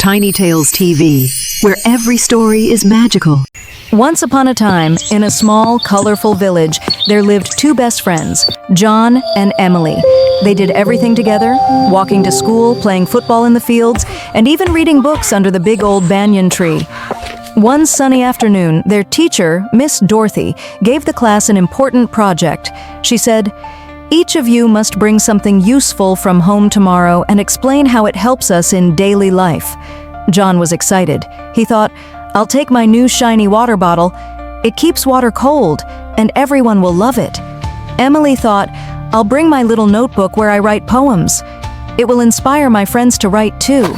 Tiny Tales TV, where every story is magical. Once upon a time, in a small, colorful village, there lived two best friends, John and Emily. They did everything together, walking to school, playing football in the fields, and even reading books under the big old banyan tree. One sunny afternoon, their teacher, Miss Dorthy, gave the class an important project. She said, "Each of you must bring something useful from home tomorrow and explain how it helps us in daily life." John was excited. He thought, "I'll take my new shiny water bottle. It keeps water cold, and everyone will love it." Emily thought, "I'll bring my little notebook where I write poems. It will inspire my friends to write too."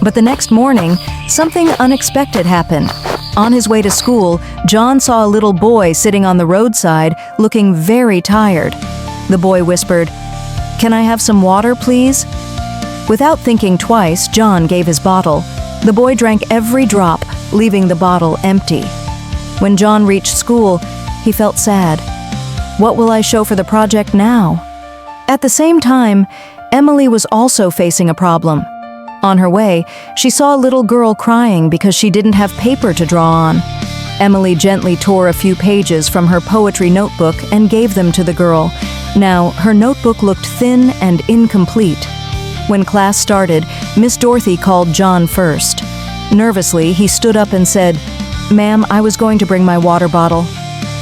But the next morning, something unexpected happened. On his way to school, John saw a little boy sitting on the roadside, looking very tired. The boy whispered, "Can I have some water, please?" Without thinking twice, John gave his bottle. The boy drank every drop, leaving the bottle empty. When John reached school, he felt sad. What will I show for the project now? At the same time, Emily was also facing a problem. On her way, she saw a little girl crying because she didn't have paper to draw on. Emily gently tore a few pages from her poetry notebook and gave them to the girl. Now, her notebook looked thin and incomplete. When class started, Miss Dorthy called John first. Nervously, he stood up and said, "Ma'am, I was going to bring my water bottle,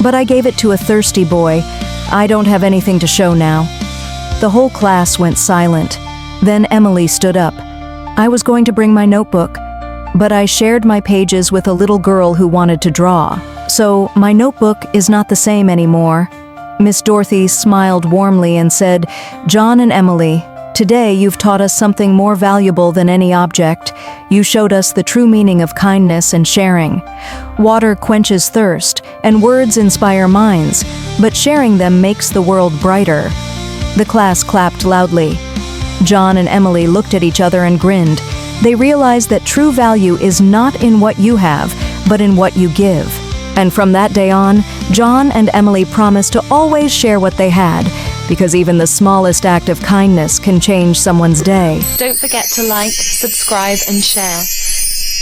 but I gave it to a thirsty boy. I don't have anything to show now." The whole class went silent. Then Emily stood up. "I was going to bring my notebook, but I shared my pages with a little girl who wanted to draw. So my notebook is not the same anymore." Miss Dorothy smiled warmly and said, "John and Emily, today you've taught us something more valuable than any object. You showed us the true meaning of kindness and sharing. Water quenches thirst, and words inspire minds, but sharing them makes the world brighter." The class clapped loudly. John and Emily looked at each other and grinned. They realized that true value is not in what you have, but in what you give. And from that day on, John and Emily promised to always share what they had, because even the smallest act of kindness can change someone's day. Don't forget to like, subscribe, and share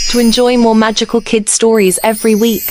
to enjoy more magical kid stories every week.